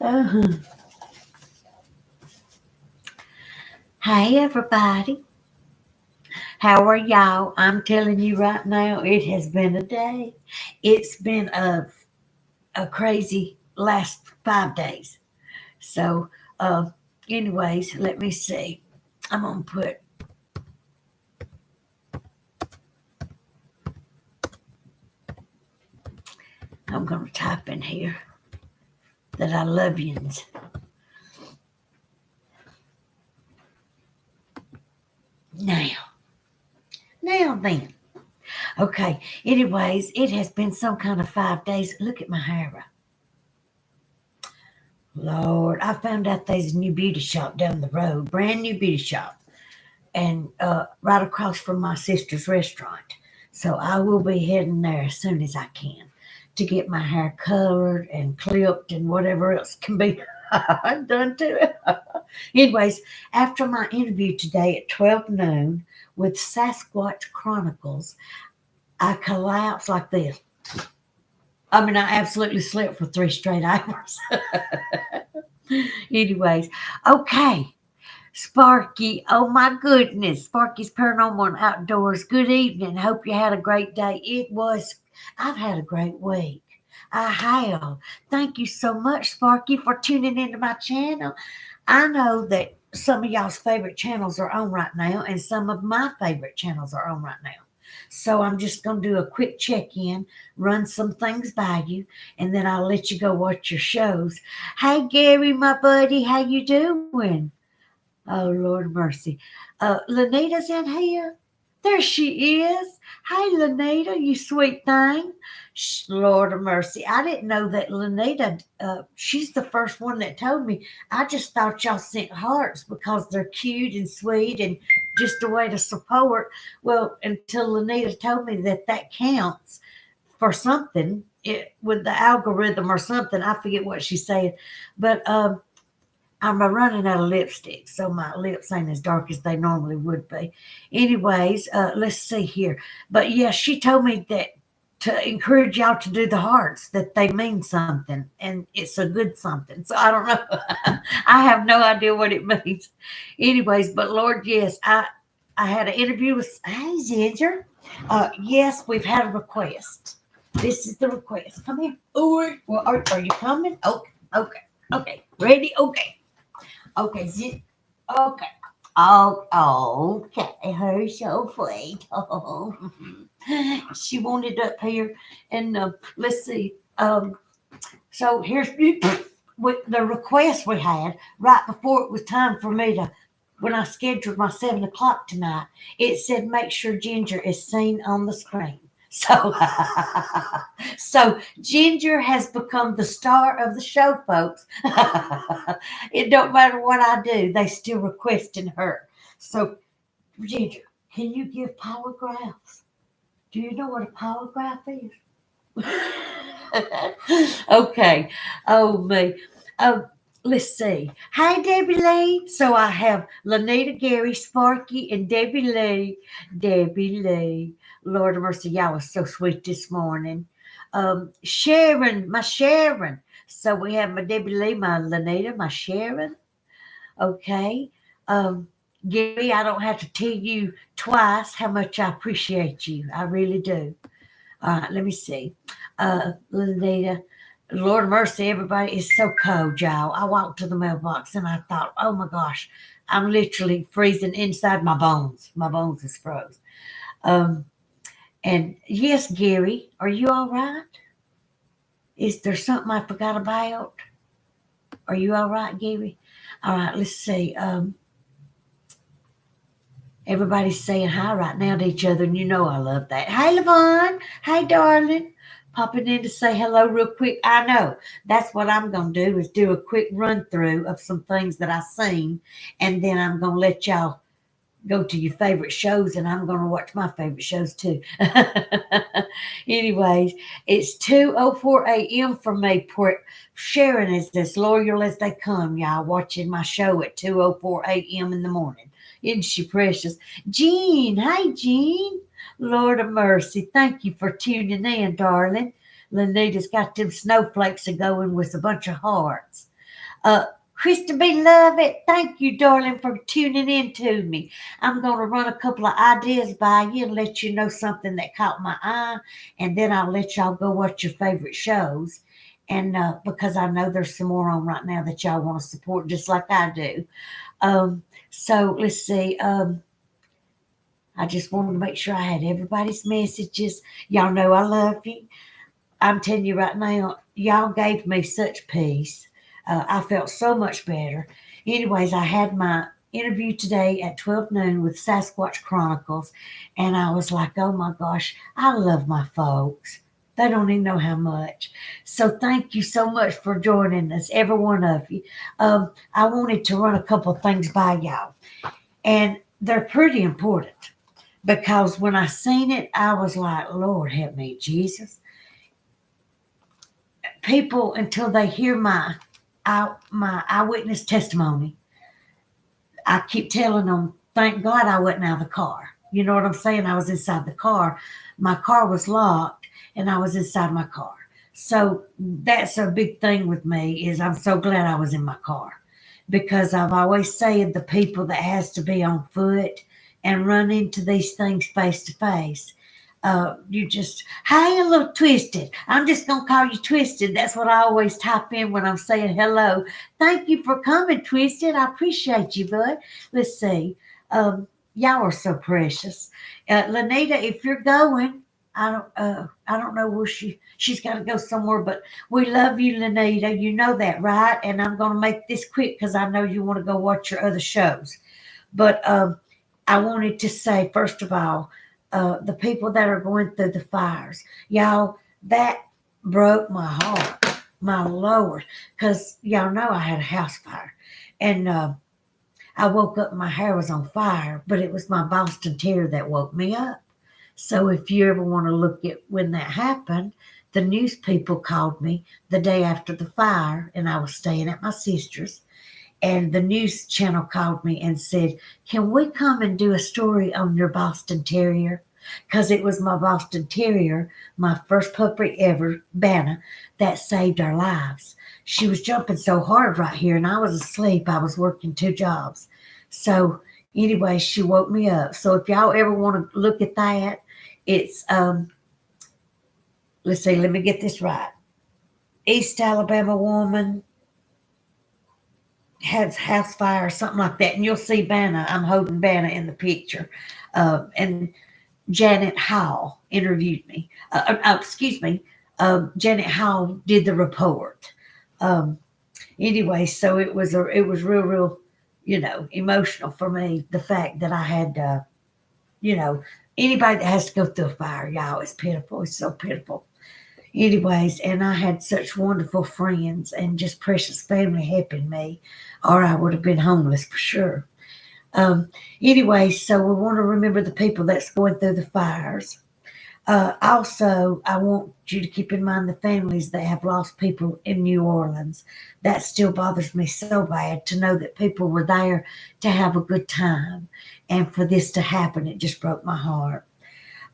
Uh-huh. Hey, everybody. How are y'all? I'm telling you right now, it has been a day. It's been a crazy last 5 days. So, uh, anyways, let me see. I'm going to put, I'm going to type in here that I love yous. Now, now then. Okay, anyways, it has been some kind of 5 days. Look at my hair. Lord, I found out there's a new beauty shop down the road, brand new beauty shop, and right across from my sister's restaurant. So I will be heading there as soon as I can to get my hair colored and clipped and whatever else can be done to it. Anyways, after my interview today at 12 noon with Sasquatch Chronicles, I collapsed like this. I mean, I absolutely slept for 3 straight hours. Anyways, okay. Sparky, oh my goodness. Sparky's Paranormal and Outdoors. Good evening. Hope you had a great day. I've had a great week. I have. Thank you so much, Sparky, for tuning into my channel. I know that some of y'all's favorite channels are on right now, and some of my favorite channels are on right now. So I'm just going to do a quick check-in, run some things by you, and then I'll let you go watch your shows. Hey, Gary, my buddy, how you doing? Oh, Lord mercy. Lanita's in here. There she is. Hey, Lanita, you sweet thing. Lord of mercy. I didn't know that Lanita, she's the first one that told me. I just thought y'all sent hearts because they're cute and sweet and just a way to support. Well, until Lanita told me that that counts for something with the algorithm or something. I forget what she said. But I'm running out of lipstick, so my lips ain't as dark as they normally would be. Anyways, let's see here. But yeah, she told me that to encourage y'all to do the hearts, that they mean something and it's a good something. So I don't know. I have no idea what it means. Anyways, but Lord, yes, I had an interview with Hey Ginger. Yes, we've had a request. This is the request. Come here. Oh, well, are you coming? Okay, okay, okay. Ready? Okay. Okay, okay. Okay. Her so sweet. Oh, she wanted up here, and let's see. So here's with the request we had right before it was time for me to. When I scheduled my 7 o'clock tonight, it said make sure Ginger is seen on the screen. So, so Ginger has become the star of the show, folks. It don't matter what I do, they still requesting her. So, Ginger, can you give polygraphs? Do you know what a polygraph is? Okay. Oh me. Oh, let's see. Hi, Debbie Lee. So I have Lanita, Gary, Sparky, and Debbie Lee. Debbie Lee. Lord of mercy, y'all was so sweet this morning. Sharon, my Sharon. So we have my Debbie Lee, my Lanita, my Sharon. Okay. Um, Gary, I don't have to tell you twice how much I appreciate you. I really do. All right, let me see. Lanita, Lord of mercy, everybody, it's so cold, y'all. I walked to the mailbox and I thought, oh my gosh, I'm literally freezing inside my bones. My bones is froze. Um, and yes, Gary, are you all right? Is there something I forgot about? Are you all right, Gary? All right, let's see. Everybody's saying hi right now to each other, and you know I love that. Hey, Levon. Hey, darling. Popping in to say hello real quick. I know that's what I'm going to do is do a quick run through of some things that I've seen, and then I'm going to let y'all go to your favorite shows, and I'm going to watch my favorite shows too. Anyways, it's 2:04 a.m. for me. Sharon is as loyal as they come, y'all, watching my show at 2:04 a.m. in the morning. Isn't she precious? Jean, hey, Jean. Lord of mercy, thank you for tuning in, darling. Lanita's got them snowflakes a going with a bunch of hearts. Krista Beloved, thank you, darling, for tuning in to me. I'm going to run a couple of ideas by you and let you know something that caught my eye, and then I'll let y'all go watch your favorite shows. And because I know there's some more on right now that y'all want to support just like I do. So let's see. I just wanted to make sure I had everybody's messages. Y'all know I love you. I'm telling you right now, y'all gave me such peace. I felt so much better. Anyways, I had my interview today at 12 noon with Sasquatch Chronicles, and I was like, oh my gosh, I love my folks. They don't even know how much. So thank you so much for joining us, every one of you. I wanted to run a couple of things by y'all, and they're pretty important because when I seen it, I was like, Lord help me, Jesus. People, until they hear my eyewitness testimony, I keep telling them, thank God I wasn't out of the car. You know what I'm saying? I was inside the car. My car was locked and I was inside my car. So that's a big thing with me is I'm so glad I was in my car because I've always said the people that has to be on foot and run into these things face to face. You just, hey, a little twisted. I'm just going to call you twisted. That's what I always type in when I'm saying hello. Thank you for coming, Twisted. I appreciate you, bud. Let's see. Y'all are so precious. Lanita, if you're going, I don't know where she's got to go somewhere, but we love you, Lanita. You know that, right? And I'm going to make this quick because I know you want to go watch your other shows. But I wanted to say, first of all, the people that are going through the fires, y'all, that broke my heart, my Lord, because y'all know I had a house fire, and I woke up and my hair was on fire, but it was my Boston Terrier that woke me up. So if you ever want to look at when that happened, the news people called me the day after the fire, and I was staying at my sister's. And the news channel called me and said, can we come and do a story on your Boston Terrier? Because it was my Boston Terrier, my first puppy ever, Banna, that saved our lives. She was jumping so hard right here, and I was asleep. I was working 2 jobs. So anyway, she woke me up. So if y'all ever want to look at that, it's, let's see, let me get this right. East Alabama woman has house fire or something like that, and you'll see Banna. I'm holding Banna in the picture, and Janet Howell interviewed me. Excuse me, Janet Howell did the report. Anyway, so it was real, emotional for me. The fact that I had, anybody that has to go through a fire, y'all, it's pitiful. It's so pitiful. Anyways, and I had such wonderful friends and just precious family helping me, or I would have been homeless for sure. Anyway, so we want to remember the people that's going through the fires. Also, I want you to keep in mind the families that have lost people in New Orleans. That still bothers me so bad to know that people were there to have a good time. And for this to happen, it just broke my heart.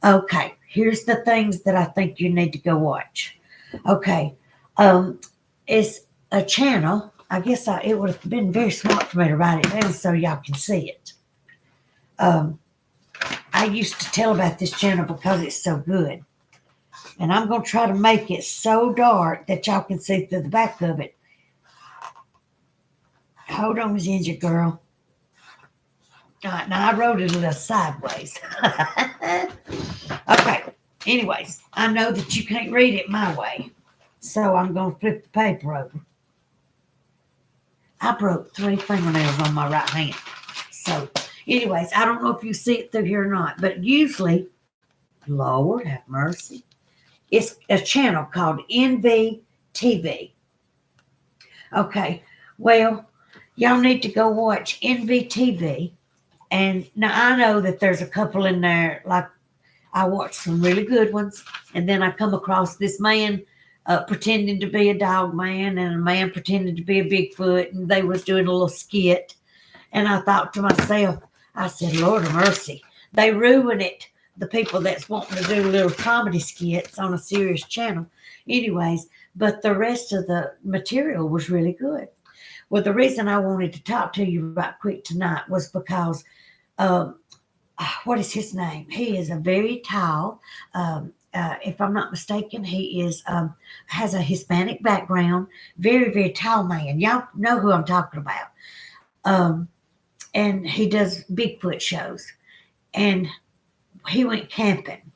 Okay, here's the things that I think you need to go watch. Okay, it's a channel. I guess it would have been very smart for me to write it down so y'all can see it. I used to tell about this channel because it's so good. And I'm going to try to make it so dark that y'all can see through the back of it. Hold on, Ginger girl. All right, now I wrote it a little sideways. Okay, anyways, I know that you can't read it my way. So I'm going to flip the paper over. I broke 3 fingernails on my right hand. So anyways, I don't know if you see it through here or not, but usually, Lord have mercy, it's a channel called NVTV. Okay, well, y'all need to go watch NVTV. And now I know that there's a couple in there, like I watched some really good ones, and then I come across this man pretending to be a dog man and a man pretending to be a Bigfoot, and they was doing a little skit. And I thought to myself, I said, Lord of mercy, they ruin it. The people that's wanting to do little comedy skits on a serious channel. Anyways, but the rest of the material was really good. Well, the reason I wanted to talk to you right quick tonight was because um, what is his name? He is a very tall. If I'm not mistaken, he is has a Hispanic background. Very very tall man. Y'all know who I'm talking about. Um, and he does Bigfoot shows. And he went camping.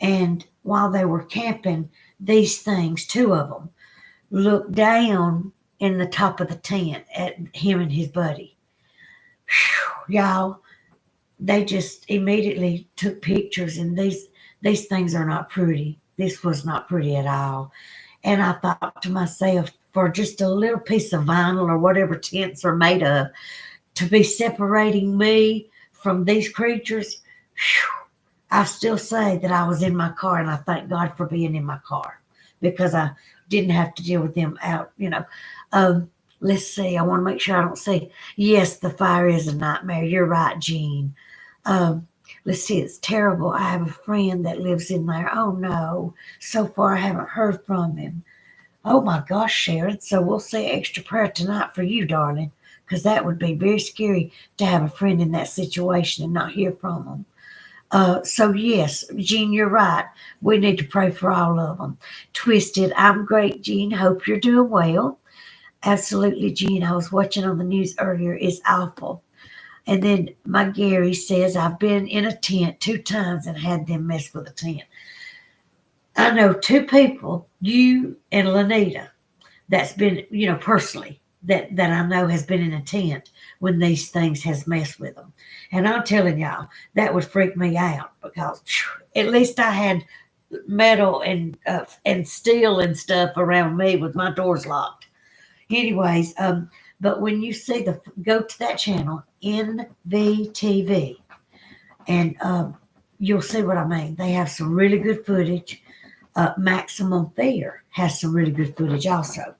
And while they were camping, these things, two of them, looked down in the top of the tent at him and his buddy. Whew, y'all, they just immediately took pictures, and these things are not pretty. This was not pretty at all. And I thought to myself, for just a little piece of vinyl or whatever tents are made of, to be separating me from these creatures, whew, I still say that I was in my car, and I thank God for being in my car because I didn't have to deal with them out. Um, let's see. I want to make sure I don't say, yes, the fire is a nightmare. You're right, Jean. Um, let's see. It's terrible. I have a friend that lives in there. Oh, no. So far, I haven't heard from him. Oh, my gosh, Sharon. So we'll say extra prayer tonight for you, darling, because that would be very scary to have a friend in that situation and not hear from them. So yes, Jean, you're right. We need to pray for all of them. Twisted, I'm great, Jean. Hope you're doing well. Absolutely, Jean. I was watching on the news earlier. It's awful. And then my Gary says I've been in a tent 2 times and had them mess with a tent. I know 2 people, you and Lanita, that's been, personally, that I know has been in a tent when these things has messed with them. And I'm telling y'all, that would freak me out because at least I had metal and steel and stuff around me with my doors locked. Anyways, but when you see go to that channel, NVTV, and you'll see what I mean. They have some really good footage. Maximum Fear has some really good footage also.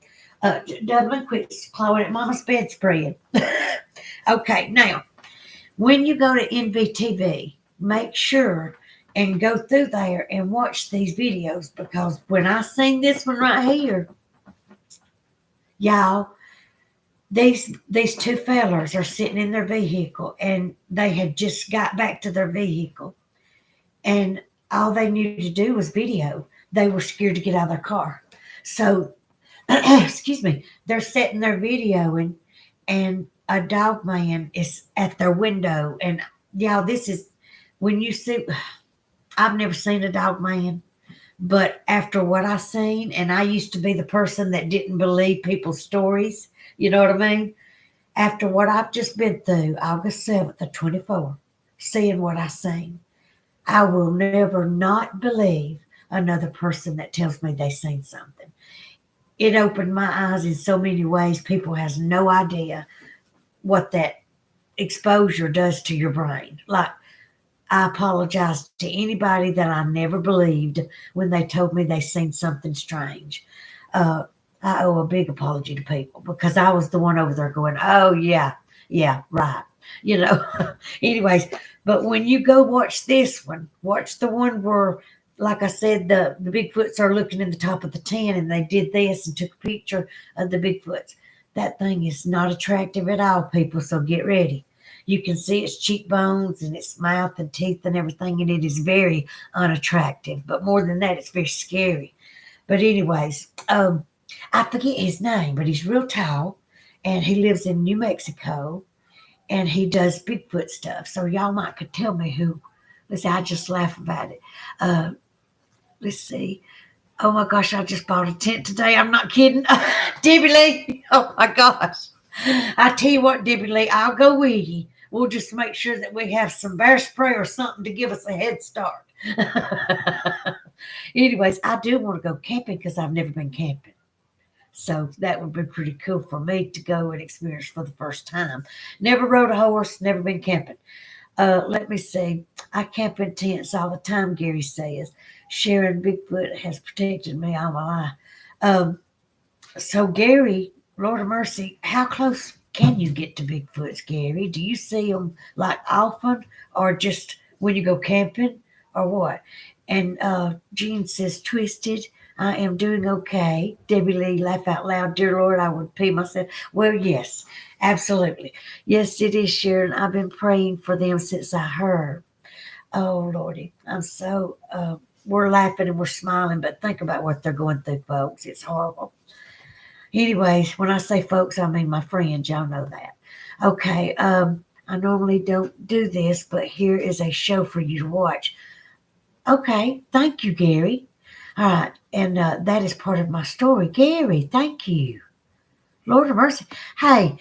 Dublin, quit clawing at Mama's bedspread. Okay, now, when you go to NVTV, make sure and go through there and watch these videos because when I seen this one right here, y'all, these 2 fellers are sitting in their vehicle and they had just got back to their vehicle and all they needed to do was video. They were scared to get out of their car. So excuse me, they're sitting there videoing and a dog man is at their window. And y'all, this is when you see, I've never seen a dog man, but after what I seen, and I used to be the person that didn't believe people's stories, you know what I mean? After what I've just been through, August 7th of 24, seeing what I seen, I will never not believe another person that tells me they seen something. It opened my eyes in so many ways. People has no idea what that exposure does to your brain. Like, I apologize to anybody that I never believed when they told me they seen something strange. Uh, I owe a big apology to people because I was the one over there going, oh, yeah, yeah, right. You know, anyways, but when you go watch this one, watch the one where, like I said, the Bigfoots are looking in the top of the tent and they did this and took a picture of the Bigfoots. That thing is not attractive at all, people, so get ready. You can see its cheekbones and its mouth and teeth and everything, and it is very unattractive. But more than that, it's very scary. But anyways, I forget his name, but he's real tall, and he lives in New Mexico, and he does Bigfoot stuff. So y'all might could tell me who. Let's see, I just laugh about it. Uh, let's see. Oh my gosh, I just bought a tent today. I'm not kidding. Debbie Lee. Oh my gosh. I tell you what, Debbie Lee, I'll go with you. We'll just make sure that we have some bear spray or something to give us a head start. Anyways, I do want to go camping because I've never been camping. So that would be pretty cool for me to go and experience for the first time. Never rode a horse, never been camping. Let me see. I camp in tents all the time, Gary says. Sharon Bigfoot has protected me all my life. So, Gary, Lord of mercy, how close can you get to Bigfoots, Gary? Do you see them like often or just when you go camping or what? And Jean says, Twisted, I am doing okay. Debbie Lee, laugh out loud. Dear Lord, I would pee myself. Well, yes, absolutely. Yes, it is, Sharon. I've been praying for them since I heard. Oh, Lordy. We're laughing and we're smiling, but think about what they're going through, folks. It's horrible. Anyways, when I say folks, I mean my friends. Y'all know that. Okay. I normally don't do this, but here is a show for you to watch. Okay. Thank you, Gary. All right. And that is part of my story. Gary, thank you. Lord of mercy. Hey,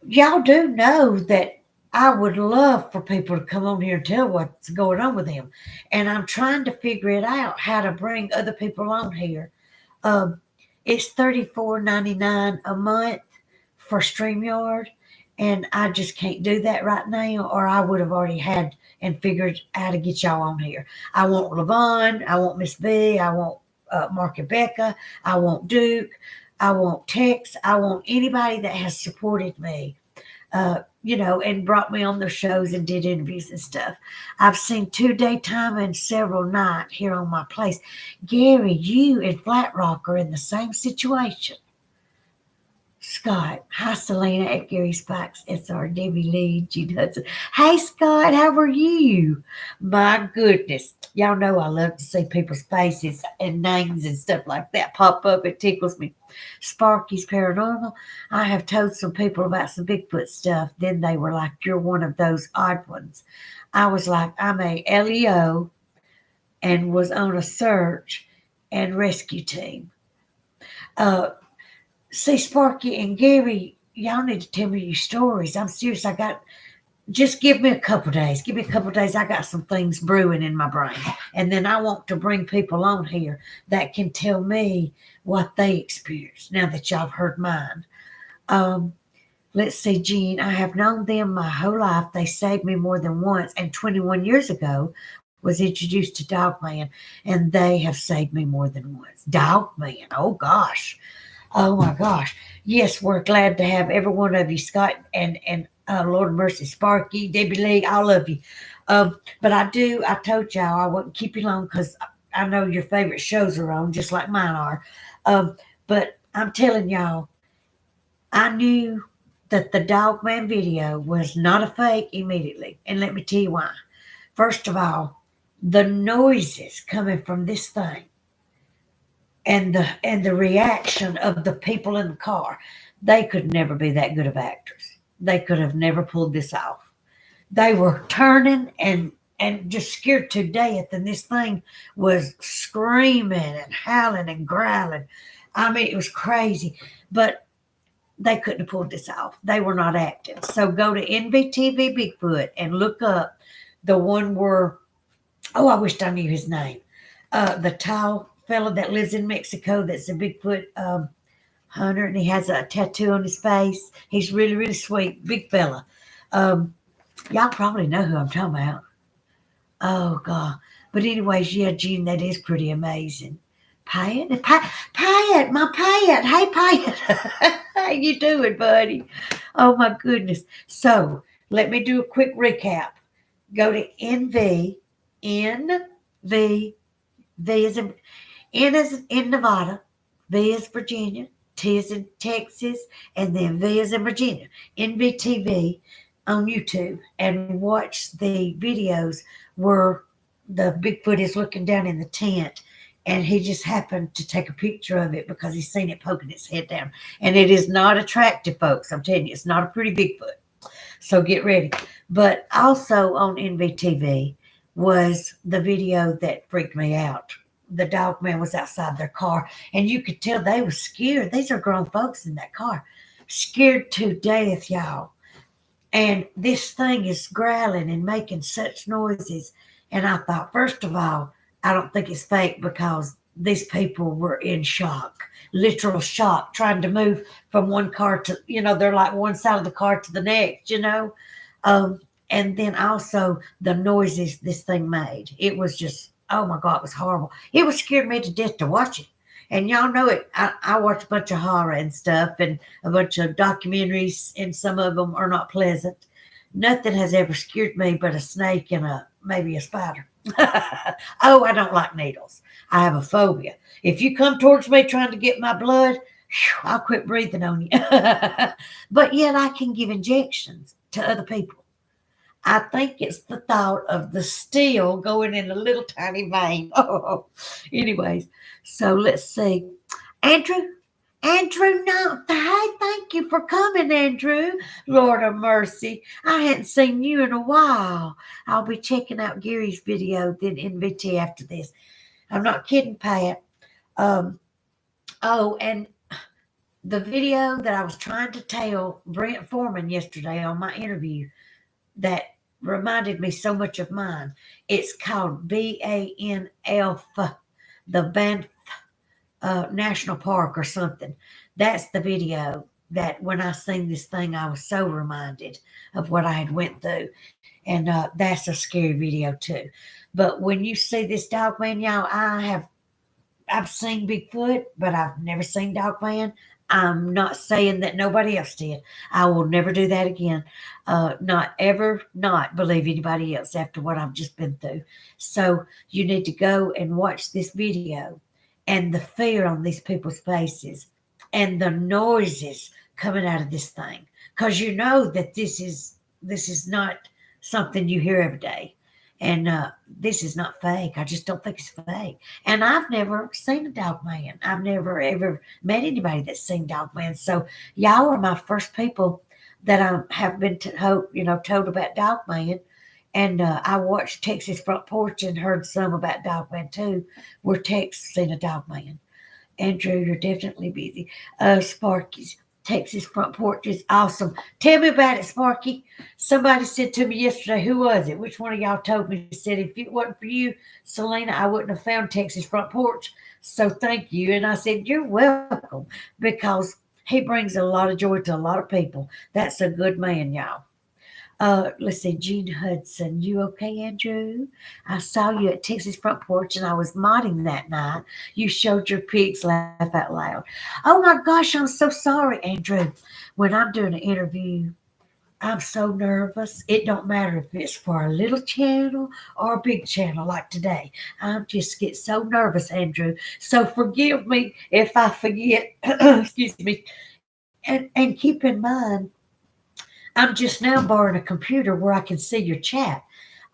y'all do know that I would love for people to come on here and tell what's going on with them. And I'm trying to figure it out how to bring other people on here. Um, it's $34.99 a month for StreamYard, and I just can't do that right now, or I would have already had and figured how to get y'all on here. I want Levon, I want Miss B, I want Mark and Becca, I want Duke, I want Tex, I want anybody that has supported me and brought me on their shows and did interviews and stuff. I've seen two daytime and several night here on my place. Gary, you and Flat Rock are in the same situation. Scott, hi Selena at Gary Spikes, SR Debbie Lee, Jude Hudson. Hey Scott, how are you? My goodness, y'all know I love to see people's faces and names and stuff like that pop up. It tickles me. Sparky's Paranormal. I have told some people about some Bigfoot stuff. Then they were like, "You're one of those odd ones." I was like, "I'm a LEO and was on a search and rescue team." Uh, See, Sparky and Gary, y'all need to tell me your stories. I'm serious. Just give me a couple days. Give me a couple days. I got some things brewing in my brain. And then I want to bring people on here that can tell me what they experienced now that y'all have heard mine. Um, let's see, Jean, I have known them my whole life. They saved me more than once. And 21 years ago, was introduced to Dogman, and they have saved me more than once. Dogman, oh gosh. Oh my gosh. Yes, we're glad to have every one of you, Scott and Lord of Mercy, Sparky, Debbie Lee, all of you. But I told y'all I wouldn't keep you long because I know your favorite shows are on, just like mine are. But I'm telling y'all, I knew that the Dogman video was not a fake immediately. And let me tell you why. First of all, the noises coming from this thing and the reaction of the people in the car, they could never be that good of actors. They could have never pulled this off. They were turning and just scared to death, and this thing was screaming and howling and growling. I mean, it was crazy, but they couldn't have pulled this off. They were not acting. So go to NVTV Bigfoot and look up the one where, oh, I wished I knew his name. The tall fella that lives in Mexico that's a Bigfoot hunter, and he has a tattoo on his face. He's really, really sweet, big fella. Y'all probably know who I'm talking about. Oh, God. But anyways, yeah, Gene, that is pretty amazing. Payet? Payet, my Payet. Hey, Payet. How you doing, buddy? Oh, my goodness. So let me do a quick recap. Go to NV, V is N is in Nevada, V is Virginia, T is in Texas, and then V is in Virginia. NVTV on YouTube, and watch the videos where the Bigfoot is looking down in the tent, and he just happened to take a picture of it because he's seen it poking its head down. And it is not attractive, folks. I'm telling you, it's not a pretty Bigfoot. So get ready. But also on NVTV was the video that freaked me out. The dog man was outside their car, and you could tell they were scared. These are grown folks in that car, scared to death, y'all. And this thing is growling and making such noises. And I thought, first of all, I don't think it's fake because these people were in shock, literal shock, trying to move from one car to, they're like one side of the car to the next. And then also the noises this thing made. It was just, oh my God, it was horrible. It was scared me to death to watch it. And y'all know it. I watch a bunch of horror and stuff and a bunch of documentaries, and some of them are not pleasant. Nothing has ever scared me but a snake and maybe a spider. Oh, I don't like needles. I have a phobia. If you come towards me trying to get my blood, I'll quit breathing on you. But yet I can give injections to other people. I think it's the thought of the steel going in a little tiny vein. Oh, anyways, so let's see. Andrew, Andrew, no, hey, thank you for coming, Andrew. Lord of mercy, I hadn't seen you in a while. I'll be checking out Gary's video, then NVT after this. I'm not kidding, Pat. Um, oh, and the video that I was trying to tell Brent Foreman yesterday on my interview that reminded me so much of mine. It's called BANF, the Banff National Park or something. That's the video that when I seen this thing, I was so reminded of what I had went through, and that's a scary video too. But when you see this dog man, y'all, I've seen Bigfoot, but I've never seen Dogman. I'm not saying that nobody else did. I will never do that again. Not ever not believe anybody else after what I've just been through. So you need to go and watch this video and the fear on these people's faces and the noises coming out of this thing. Because you know that this is not something you hear every day. And this is not fake. I just don't think it's fake. And I've never seen a dog man. I've never ever met anybody that's seen dog man. So y'all are my first people that I have been told about dog man. And I watched Texas Front Porch and heard some about dog man too, where Tex seen a dog man. Andrew, you're definitely busy. Sparky's Texas Front Porch is awesome. Tell me about it, Sparky. Somebody said to me yesterday, who was it? Which one of y'all told me? Said, if it wasn't for you, Selena, I wouldn't have found Texas Front Porch. So thank you. And I said, you're welcome because he brings a lot of joy to a lot of people. That's a good man, y'all. Let's see, Gene Hudson. You okay, Andrew? I saw you at Texas Front Porch and I was modding that night. You showed your pigs laugh out loud. Oh my gosh, I'm so sorry, Andrew. When I'm doing an interview, I'm so nervous. It don't matter if it's for a little channel or a big channel like today. I just get so nervous, Andrew. So forgive me if I forget. Excuse me. And keep in mind, I'm just now borrowing a computer where I can see your chat.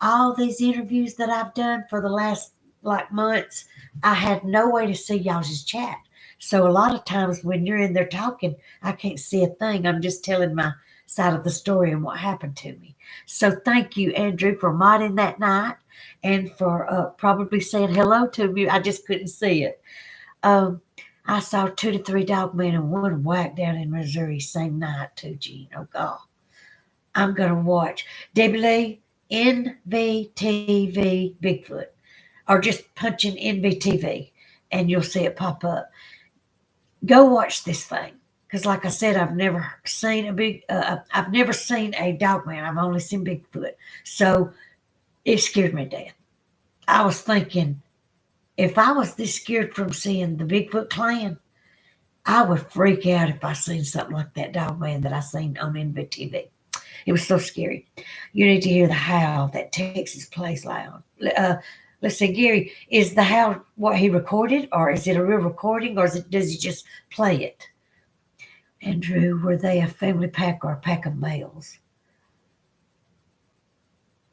All these interviews that I've done for the last like months, I had no way to see y'all's chat. So a lot of times when you're in there talking, I can't see a thing. I'm just telling my side of the story and what happened to me. So thank you, Andrew, for modding that night and for probably saying hello to me. I just couldn't see it. Um, I saw 2 to 3 dog men and one whack down in Missouri same night too, Gene. Oh God. I'm going to watch Debbie Lee, NVTV Bigfoot, or just punch in NVTV and you'll see it pop up. Go watch this thing. Because, like I said, I've never seen a dog man. I've only seen Bigfoot. So it scared me to death. I was thinking, if I was this scared from seeing the Bigfoot clan, I would freak out if I seen something like that dog man that I seen on NVTV. It was so scary. You need to hear the howl that Texas plays loud. Let's see, Gary, is the howl what he recorded, or is it a real recording, or does he just play it? Andrew, were they a family pack or a pack of males?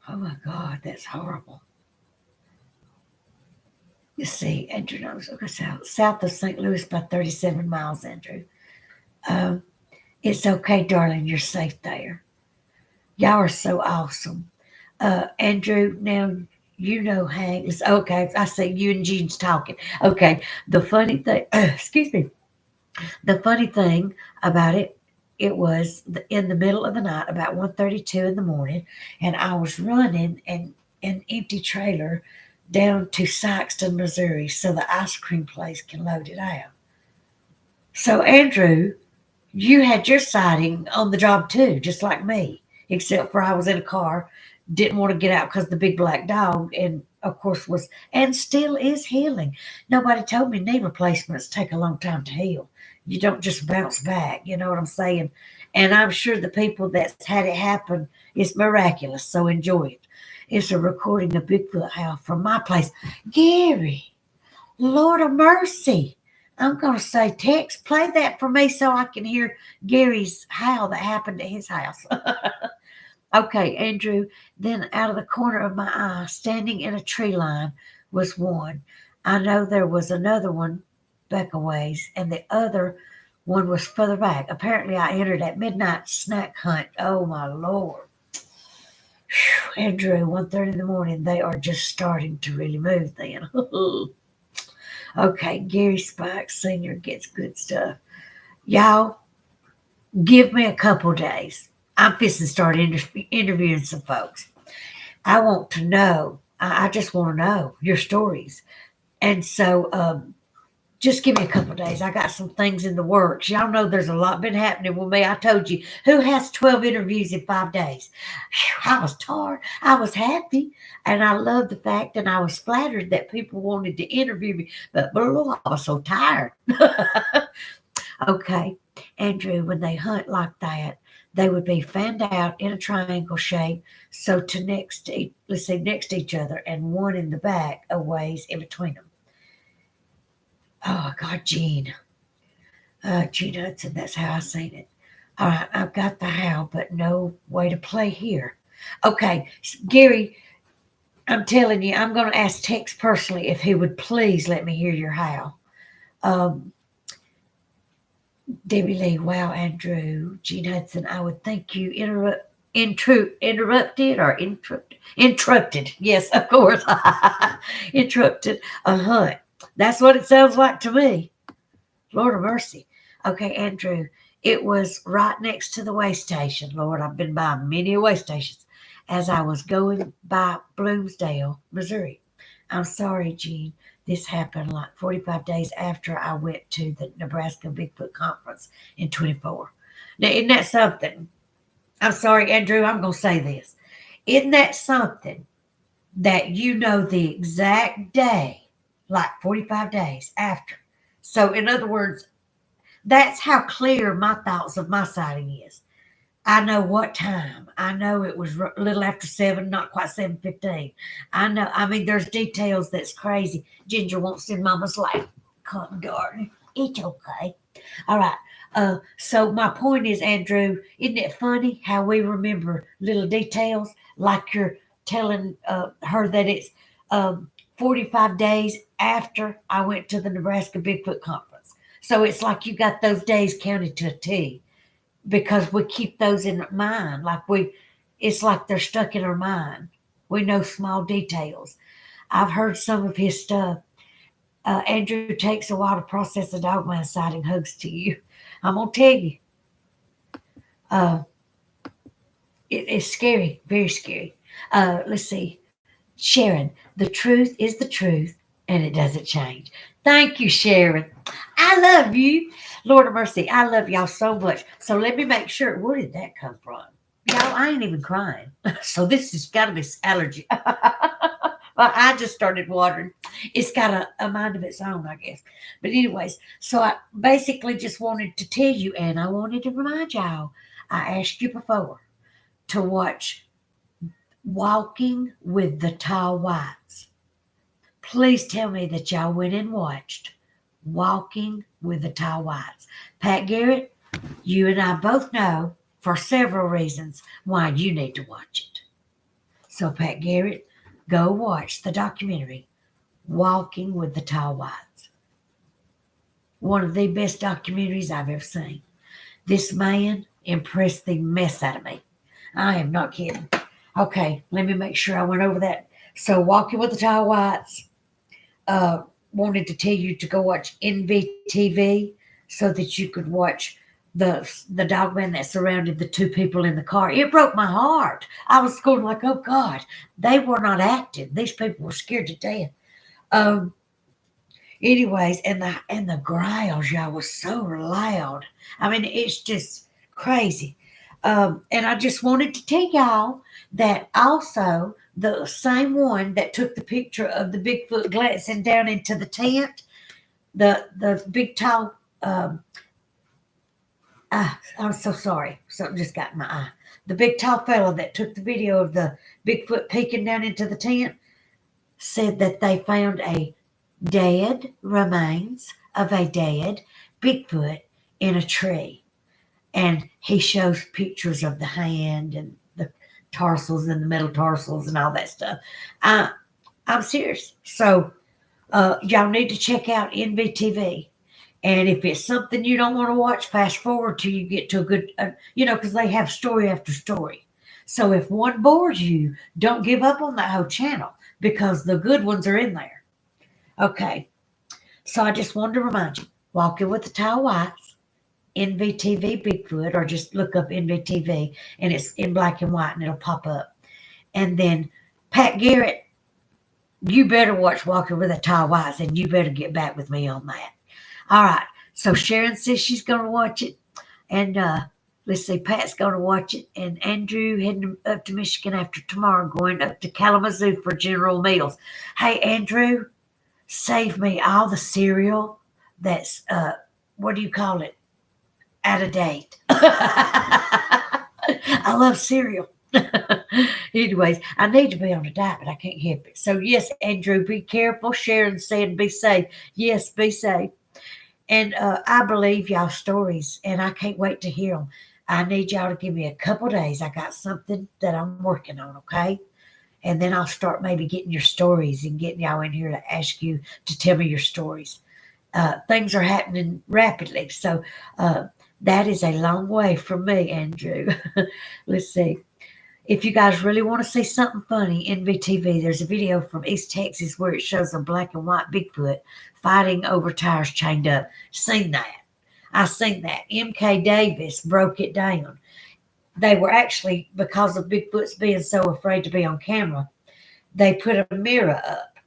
Oh my God, that's horrible. You see, Andrew knows. Okay, south of St. Louis by 37 miles, Andrew. Um, it's okay, darling. You're safe there. Y'all are so awesome. Andrew, now you know Hank. Okay, I see you and Gene's talking. Okay, the funny thing, excuse me, the funny thing about it, it was in the middle of the night, about 1:32 in the morning, and I was running an empty trailer down to Sykeston, Missouri, so the ice cream place can load it out. So, Andrew, you had your sighting on the job too, just like me, except for I was in a car, didn't want to get out because the big black dog, and of course was, and still is healing. Nobody told me knee replacements take a long time to heal. You don't just bounce back, you know what I'm saying? And I'm sure the people that's had it happen is miraculous, so enjoy it. It's a recording of Bigfoot howl from my place. Gary, Lord of mercy. I'm going to say, text, play that for me so I can hear Gary's howl that happened at his house. Okay, Andrew, then out of the corner of my eye, standing in a tree line, was one. I know there was another one back a ways, and the other one was further back. Apparently, I entered at midnight snack hunt. Oh, my Lord. Whew, Andrew, 1:30 in the morning, they are just starting to really move then. Okay, Gary Spikes Sr. gets good stuff. Y'all, give me a couple days. I'm fixing to start interviewing some folks. I want to know. I just want to know your stories. And so just give me a couple days. I got some things in the works. Y'all know there's a lot been happening with me. I told you, who has 12 interviews in 5 days? Whew, I was tired. I was happy. And I love the fact and I was flattered that people wanted to interview me. But I was so tired. Okay, Andrew, when they hunt like that, they would be fanned out in a triangle shape, so to let's say next to each other, and one in the back a ways in between them. Oh God, Gene Hudson, that's how I seen it. All right, I've got the how, but no way to play here. Okay, Gary, I'm telling you, I'm going to ask Tex personally if he would please let me hear your how. Um, Debbie Lee, wow, Andrew, Gene Hudson, I would think you interrupted or interrupted. Yes, of course, interrupted a hunt. That's what it sounds like to me. Lord of mercy. Okay, Andrew, it was right next to the way station. Lord, I've been by many way stations as I was going by Bloomsdale, Missouri. I'm sorry, Gene. This happened like 45 days after I went to the Nebraska Bigfoot Conference in 24. Now, isn't that something? I'm sorry, Andrew, I'm going to say this. Isn't that something that you know the exact day, like 45 days after? So, in other words, that's how clear my thoughts of my sighting is. I know what time. I know it was a little after 7, not quite 7:15. I know. I mean, there's details that's crazy. Ginger wants in Mama's lap. Cotton garden. It's okay. All right. So my point is, Andrew, isn't it funny how we remember little details, like you're telling her that it's 45 days after I went to the Nebraska Bigfoot Conference. So it's like you got those days counted to a T because we keep those in mind. It's like they're stuck in our mind. We know small details. I've heard some of his stuff. Andrew takes a while to process a dogman sighting. Hugs to you. I'm gonna tell you, uh, it's scary, very scary. Let's see, Sharon. The truth is the truth, and it doesn't change. Thank you, Sharon. I love you. Lord of mercy, I love y'all so much. So let me make sure. Where did that come from? Y'all, I ain't even crying. So this has got to be allergy. Well, I just started watering. It's got a mind of its own, I guess. But anyways, so I basically just wanted to tell you, and I wanted to remind y'all, I asked you before to watch Walking with the Tall Whites. Please tell me that y'all went and watched Walking with the Tall Whites. Pat Garrett, you and I both know for several reasons why you need to watch it. So, Pat Garrett, go watch the documentary Walking with the Tall Whites. One of the best documentaries I've ever seen. This man impressed the mess out of me. I am not kidding. Okay, let me make sure I went over that. So, Walking with the Tall Whites, wanted to tell you to go watch NVTV so that you could watch the dogman that surrounded the two people in the car. It broke my heart. I was going like, oh God, they were not acting. These people were scared to death. Um, anyways, and the growls, y'all, was so loud. I mean, it's just crazy. And I just wanted to tell y'all that also the same one that took the picture of the Bigfoot glancing down into the tent, the big tall I'm so sorry. Something just got in my eye. The big tall fella that took the video of the Bigfoot peeking down into the tent said that they found a dead remains of a dead Bigfoot in a tree. And he shows pictures of the hand and the tarsals and the metal tarsals and all that stuff. I, I'm serious. So y'all need to check out NVTV. And if it's something you don't want to watch, fast forward till you get to a good, because they have story after story. So if one bores you, don't give up on that whole channel because the good ones are in there. Okay. So I just wanted to remind you, Walking with the Tall Whites, NVTV Bigfoot, or just look up NVTV and it's in black and white and it'll pop up. And then Pat Garrett, you better watch Walking with the Tall Whites and you better get back with me on that. All right. So Sharon says she's going to watch it. And let's see, Pat's going to watch it. And Andrew heading up to Michigan after tomorrow, going up to Kalamazoo for General Mills. Hey, Andrew, save me all the cereal that's, what do you call it? Out of date. I love cereal. Anyways, I need to be on a diet, but I can't help it. So, yes, Andrew, be careful. Sharon said be safe. Yes, be safe. And I believe y'all stories, and I can't wait to hear them. I need y'all to give me a couple days. I got something that I'm working on, okay? And then I'll start maybe getting your stories and getting y'all in here to ask you to tell me your stories. Things are happening rapidly, so that is a long way from me, Andrew. Let's see. If you guys really want to see something funny, NVTV, there's a video from East Texas where it shows a black and white Bigfoot fighting over tires chained up. Seen that. I seen that. MK Davis broke it down. They were actually, because of Bigfoot's being so afraid to be on camera, they put a mirror up.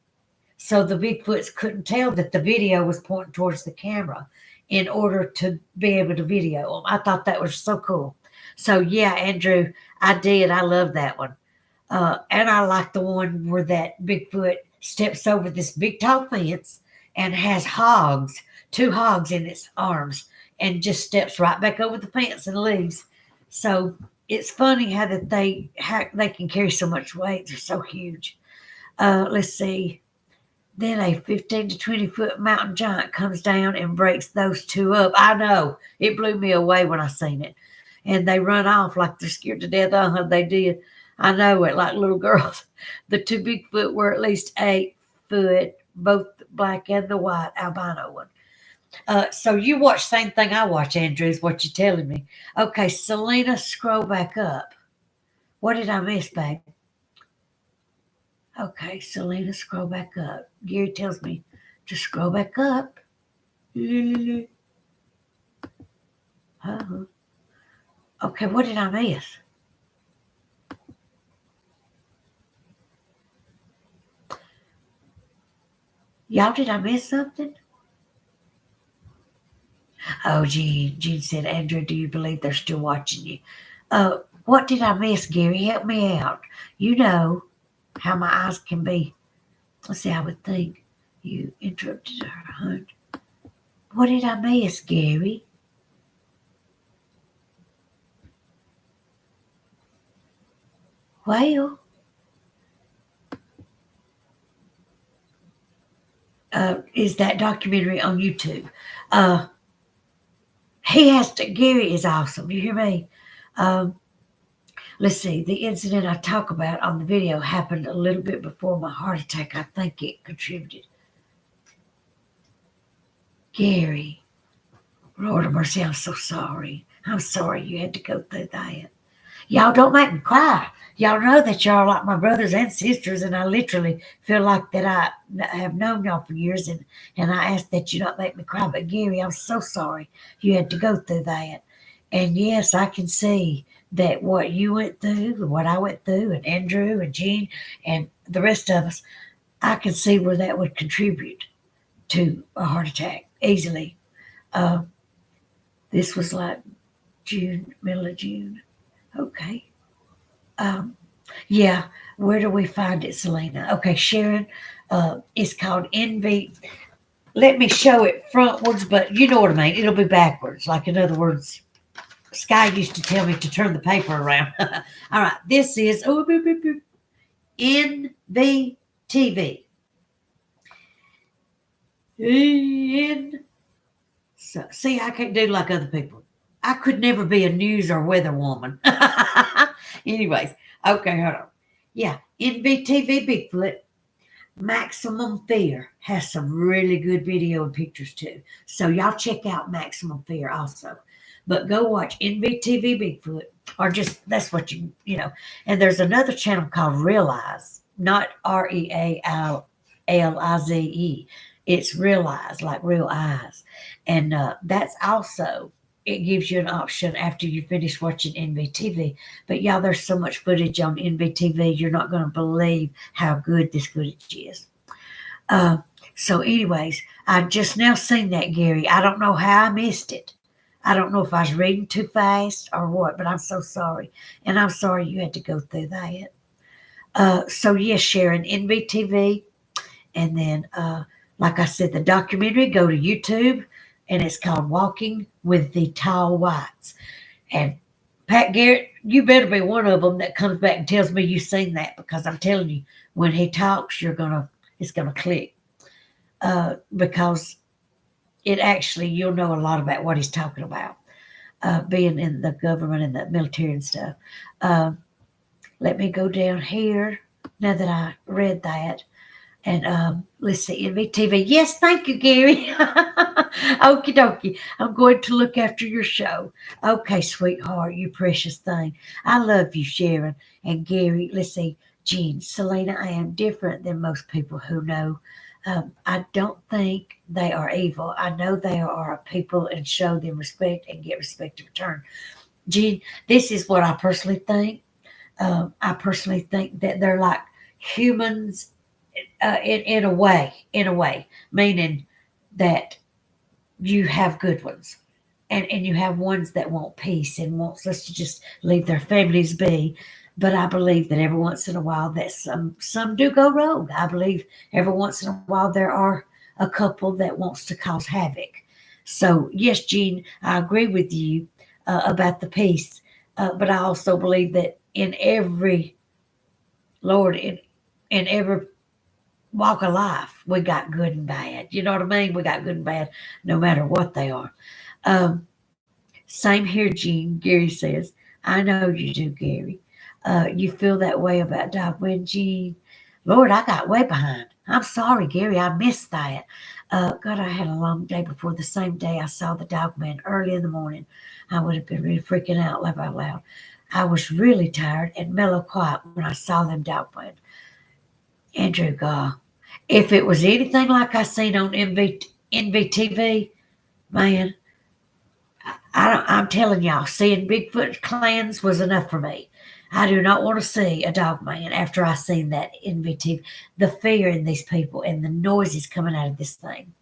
So the Bigfoots couldn't tell that the video was pointing towards the camera in order to be able to video them. I thought that was so cool. So, yeah, Andrew, I did. I love that one. And I like the one where that Bigfoot steps over this big tall fence and has hogs, 2 hogs in its arms, and just steps right back over the fence and leaves. So it's funny how they can carry so much weight. They're so huge. Let's see. Then a 15 to 20 foot mountain giant comes down and breaks those 2 up. I know. It blew me away when I seen it. And they run off like they're scared to death. They did. I know it, like little girls. The 2 Bigfoot were at least 8 foot, both the black and the white albino one. So you watch same thing I watch, Andrew, is what you're telling me. Okay, Selena, scroll back up. What did I miss, babe? Okay, Selena, scroll back up. Gary tells me to scroll back up. Uh-huh. Okay, what did I miss? Y'all, did I miss something? Oh, Gene said, Andrew, do you believe they're still watching you? What did I miss, Gary? Help me out. You know how my eyes can be. Let's see, I would think you interrupted our hunt. What did I miss, Gary? Well, is that documentary on YouTube? Gary is awesome. You hear me? Let's see. The incident I talk about on the video happened a little bit before my heart attack. I think it contributed. Gary, Lord of mercy, I'm so sorry. I'm sorry you had to go through that. Y'all don't make me cry. Y'all know that y'all are like my brothers and sisters, and I literally feel like that I have known y'all for years, and I ask that you not make me cry. But Gary, I'm so sorry you had to go through that. And yes, I can see that what you went through, and what I went through, and Andrew and Gene and the rest of us, I can see where that would contribute to a heart attack easily. This was like June, middle of June. Okay. Yeah, where do we find it, Selena? Okay, Sharon, it's called NV. Let me show it frontwards, but you know what I mean. It'll be backwards. Like, in other words, Sky used to tell me to turn the paper around. All right, this is NVTV. In so see, I can't do like other people. I could never be a news or weather woman. Anyways, okay, hold on. Yeah, NVTV Bigfoot. Maximum Fear has some really good video and pictures too. So y'all check out Maximum Fear also. But go watch NVTV Bigfoot, or just that's what you know. And there's another channel called Realize, not RealLize. It's Realize, like real eyes, and that's also, it gives you an option after you finish watching NVTV. But y'all, there's so much footage on NVTV, you're not going to believe how good this footage is. Uh, so, anyways, I just now seen that, Gary. I don't know how I missed it. I don't know if I was reading too fast or what, but I'm so sorry. And I'm sorry you had to go through that. So, yes, Sharon, NVTV. And then, like I said, the documentary, go to YouTube, and it's called Walking with the Tall Whites. And Pat Garrett, you better be one of them that comes back and tells me you've seen that, because I'm telling you, when he talks, it's gonna click. Because it actually, you'll know a lot about what he's talking about, being in the government and the military and stuff. Uh, Let me go down here now that I read that. And let's see, NVTV. Yes, thank you, Gary. Okie dokie. I'm going to look after your show. Okay, sweetheart, you precious thing. I love you, Sharon. And Gary, let's see, Jean, Selena, I am different than most people who know. I don't think they are evil. I know they are a people and show them respect and get respect in return. Jean, this is what I personally think. I personally think that they're like humans, in a way, meaning that you have good ones, and you have ones that want peace and wants us to just leave their families be. But I believe that every once in a while that some do go rogue. I believe every once in a while there are a couple that wants to cause havoc. So yes, Jean, I agree with you about the peace, but I also believe that in every Lord in every walk of life, we got good and bad. You know what I mean? We got good and bad no matter what they are. Um, Same here, Gene. Gary says, I know you do, Gary. You feel that way about Dogman, Gene. Lord, I got way behind. I'm sorry, Gary. I missed that. God, I had a long day before the same day I saw the Dogman early in the morning. I would have been really freaking out, laugh out loud. I was really tired and mellow quiet when I saw them Dogman. Andrew, God. If it was anything like I seen on NVTV, man, I'm telling y'all, seeing Bigfoot clans was enough for me. I do not want to see a dog man after I seen that NVTV, the fear in these people and the noises coming out of this thing.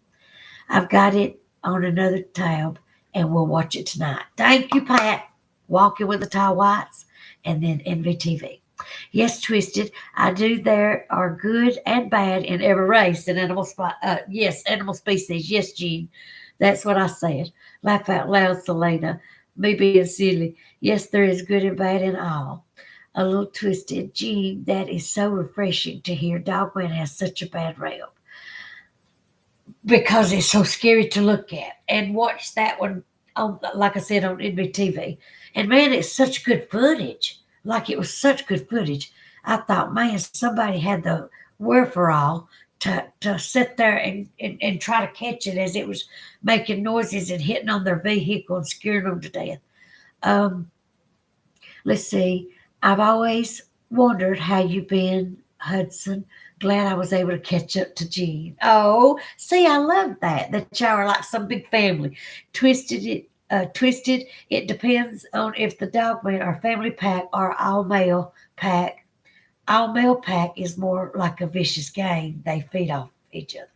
I've got it on another tab, and we'll watch it tonight. Thank you, Pat. Walking with the Tall Whites, and then NVTV. Yes, Twisted. I do. There are good and bad in every race and animal spot. Yes, animal species. Yes, Gene. That's what I said. Laugh out loud, Selena. Me being silly. Yes, there is good and bad in all. A little twisted. Gene, that is so refreshing to hear Dogman has such a bad rap because it's so scary to look at. And watch that one on, like I said, on NBTV. And man, it's such good footage. Like it was such good footage. I thought, man, somebody had the wherewithal to sit there and try to catch it as it was making noises and hitting on their vehicle and scaring them to death. Um, let's see. I've always wondered how you've been, Hudson. Glad I was able to catch up to Jean. Oh, see, I love that y'all are like some big family. Twisted. It depends on if the dogman or family pack or all male pack. All male pack is more like a vicious gang. They feed off each other.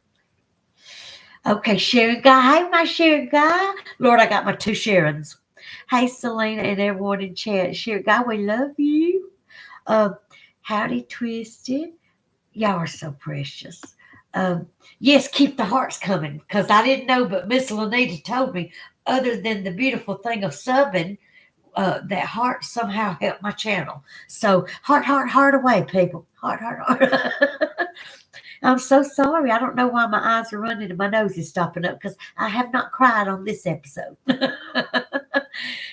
Okay, Sharon Guy. Hey, my Sharon Guy. Lord, I got my two Sharons. Hey, Selena and everyone in chat. Sharon Guy, we love you. Uh, Howdy, Twisted. Y'all are so precious. Yes, keep the hearts coming because I didn't know, but Miss Lanita told me, other than the beautiful thing of subbing, that heart somehow helped my channel. So heart away, people. Heart. I'm so sorry. I don't know why my eyes are running and my nose is stopping up because I have not cried on this episode.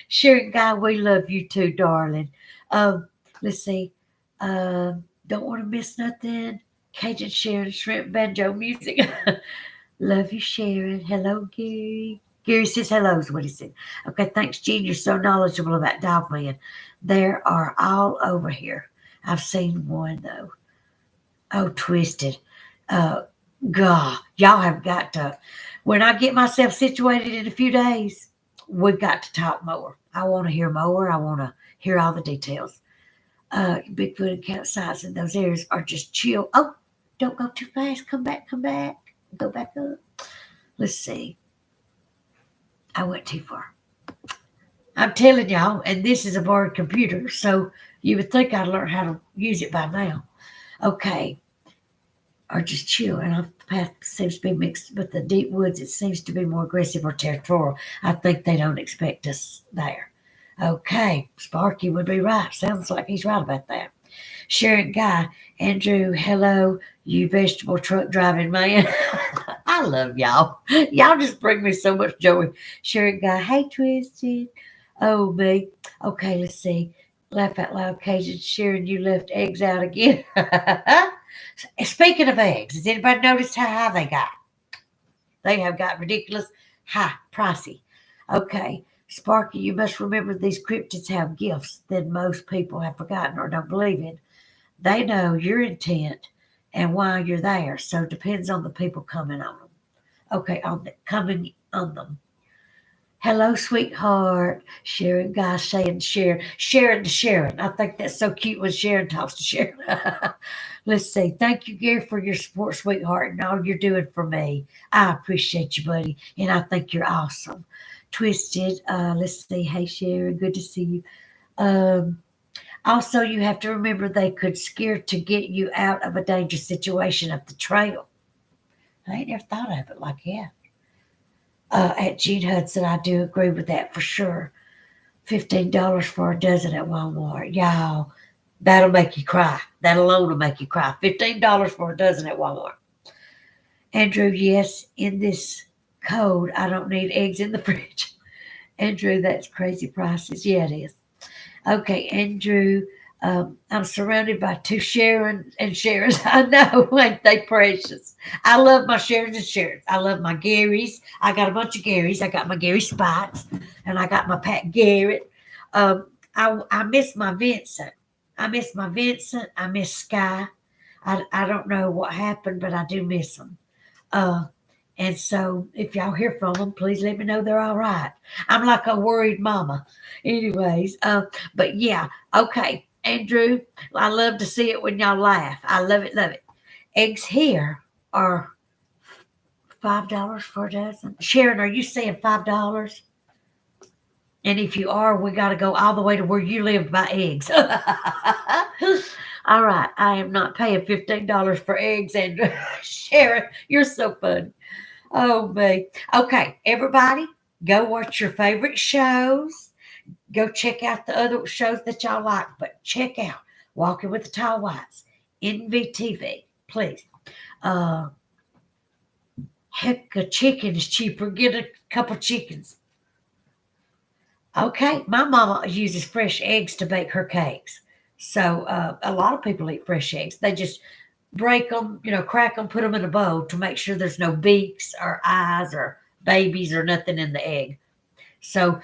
Sharon Guy, we love you too, darling. Let's see. Don't want to miss nothing. Cajun Sharon Shrimp Banjo Music. Love you, Sharon. Hello, Gary. Gary says hello is what he said. Okay, thanks, Gene. You're so knowledgeable about dogman. There are all over here. I've seen one though. Oh, twisted. Uh, God, y'all have got to. When I get myself situated in a few days, we've got to talk more. I want to hear more. I want to hear all the details. Bigfoot and cat size in those areas are just chill. Oh, don't go too fast. Come back. Go back up. Let's see. I went too far. I'm telling y'all, and this is a borrowed computer, so you would think I'd learn how to use it by now. Okay. Are just chill, and the path seems to be mixed with the deep woods. It seems to be more aggressive or territorial. I think they don't expect us there. Okay, Sparky would be right. Sounds like he's right about that. Sharon Guy, Andrew, hello, you vegetable truck driving man. I love y'all. Y'all just bring me so much joy. Sharon Guy, hey, Twisted. Oh, me. Okay, let's see. Laugh out loud, Cajun. Sharon, you left eggs out again. Speaking of eggs, has anybody noticed how high they got? They have got ridiculous high, pricey. Okay, Sparky, you must remember these cryptids have gifts that most people have forgotten or don't believe in. They know your intent and why you're there, so it depends on the people coming on them. Okay, coming on them. Hello, sweetheart. Sharon, guys saying Sharon to Sharon. I think that's so cute when Sharon talks to Sharon. Let's see. Thank you, Gary, for your support, sweetheart, and all you're doing for me. I appreciate you, buddy, and I think you're awesome. Twisted. Let's see. Hey, Sharon. Good to see you. Um, Also, you have to remember they could scare to get you out of a dangerous situation up the trail. I ain't never thought of it like that. At Gene Hudson, I do agree with that for sure. $15 for a dozen at Walmart. Y'all, that'll make you cry. That alone will make you cry. $15 for a dozen at Walmart. Andrew, yes, in this code, I don't need eggs in the fridge. Andrew, that's crazy prices. Yeah, it is. Okay, Andrew, I'm surrounded by two Sharon and Sharons. I know, ain't they precious? I love my Sharons and Sharons. I love my Garys. I got a bunch of Garys. I got my Gary Spots, and I got my Pat Garrett. I miss my Vincent. I miss Sky. I don't know what happened, but I do miss them. Uh, and so, if y'all hear from them, please let me know they're all right. I'm like a worried mama. Anyways, but yeah, okay, Andrew, I love to see it when y'all laugh. I love it, love it. Eggs here are $5 for a dozen. Sharon, are you saying $5? And if you are, we got to go all the way to where you live to buy eggs. All right, I am not paying $15 for eggs, Andrew. Sharon, you're so funny. Oh, me. Okay, everybody, go watch your favorite shows. Go check out the other shows that y'all like, but check out Walking with the Tall Whites, NVTV, please. Uh, Heck, a chicken is cheaper. Get a couple chickens. Okay, my mama uses fresh eggs to bake her cakes. So a lot of people eat fresh eggs. They just break them, crack them, put them in a bowl to make sure there's no beaks or eyes or babies or nothing in the egg. So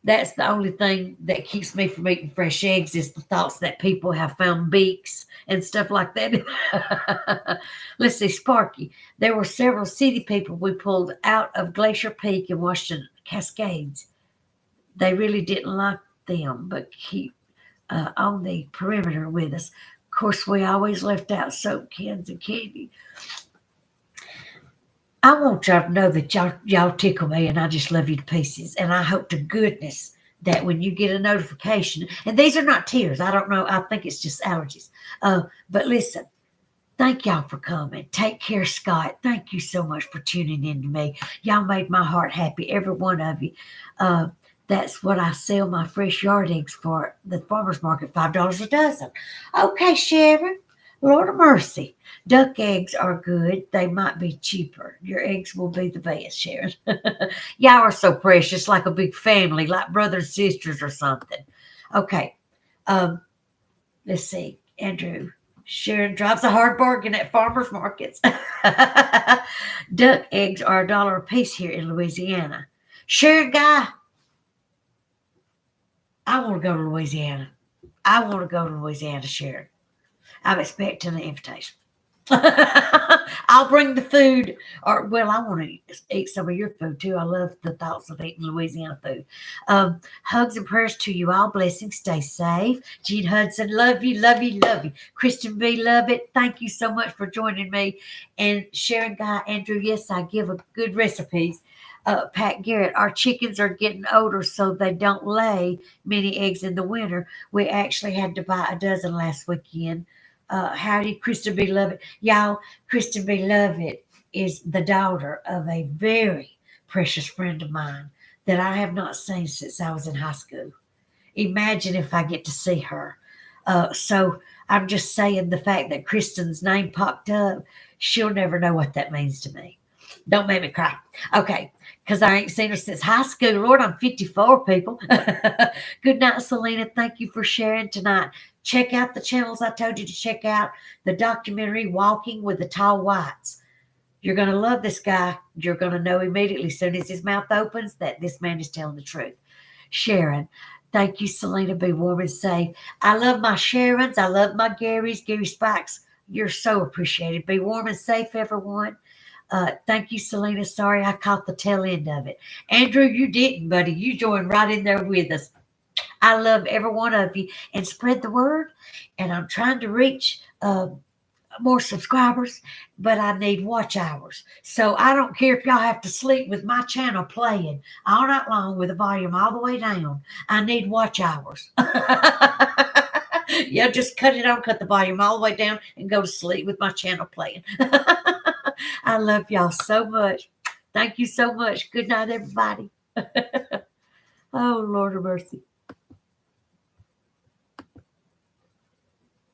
that's the only thing that keeps me from eating fresh eggs is the thoughts that people have found beaks and stuff like that. Let's see, Sparky. There were several city people we pulled out of Glacier Peak and Washington Cascades. They really didn't like them, but keep on the perimeter with us. Of course, we always left out soap cans and candy. I want y'all to know that y'all tickle me, and I just love you to pieces. And I hope to goodness that when you get a notification, and these are not tears, I don't know, I think it's just allergies. But listen, thank y'all for coming. Take care, Scott. Thank you so much for tuning in to me. Y'all made my heart happy, every one of you. Uh, That's what I sell my fresh yard eggs for the farmer's market, $5 a dozen. Okay, Sharon. Lord of mercy. Duck eggs are good. They might be cheaper. Your eggs will be the best, Sharon. Y'all are so precious, like a big family, like brothers and sisters or something. Okay. Um, let's see. Andrew. Sharon drives a hard bargain at farmers markets. Duck eggs are $1 a piece here in Louisiana. Sharon Guy, I want to go to Louisiana. I want to go to Louisiana, Sharon. I'm expecting an invitation. I'll bring the food, or well, I want to eat some of your food too. I love the thoughts of eating Louisiana food. Hugs and prayers to you all. Blessings. Stay safe. Gene Hudson, love you, love you, love you. Kristen B, love it. Thank you so much for joining me. And Sharon Guy, Andrew, yes, I give a good recipes. Pat Garrett, our chickens are getting older, so they don't lay many eggs in the winter. We actually had to buy a dozen last weekend. Howdy, Kristen Beloved. Y'all, Kristen Beloved is the daughter of a very precious friend of mine that I have not seen since I was in high school. Imagine if I get to see her. So I'm just saying the fact that Kristen's name popped up, she'll never know what that means to me. Don't make me cry. Okay, because I ain't seen her since high school. Lord, I'm 54, people. Good night, Selena. Thank you for sharing tonight. Check out the channels I told you to check out. The documentary, Walking with the Tall Whites. You're going to love this guy. You're going to know immediately, as soon as his mouth opens, that this man is telling the truth. Sharon. Thank you, Selena. Be warm and safe. I love my Sharons. I love my Garys. Gary Spikes. You're so appreciated. Be warm and safe, everyone. Thank you, Selena. Sorry I caught the tail end of it. Andrew, you didn't, buddy. You joined right in there with us. I love every one of you and spread the word. And I'm trying to reach more subscribers, but I need watch hours. So I don't care if y'all have to sleep with my channel playing all night long with the volume all the way down. I need watch hours. Yeah, just cut it on, cut the volume all the way down, and go to sleep with my channel playing. I love y'all so much. Thank you so much. Good night, everybody. Oh, Lord of mercy.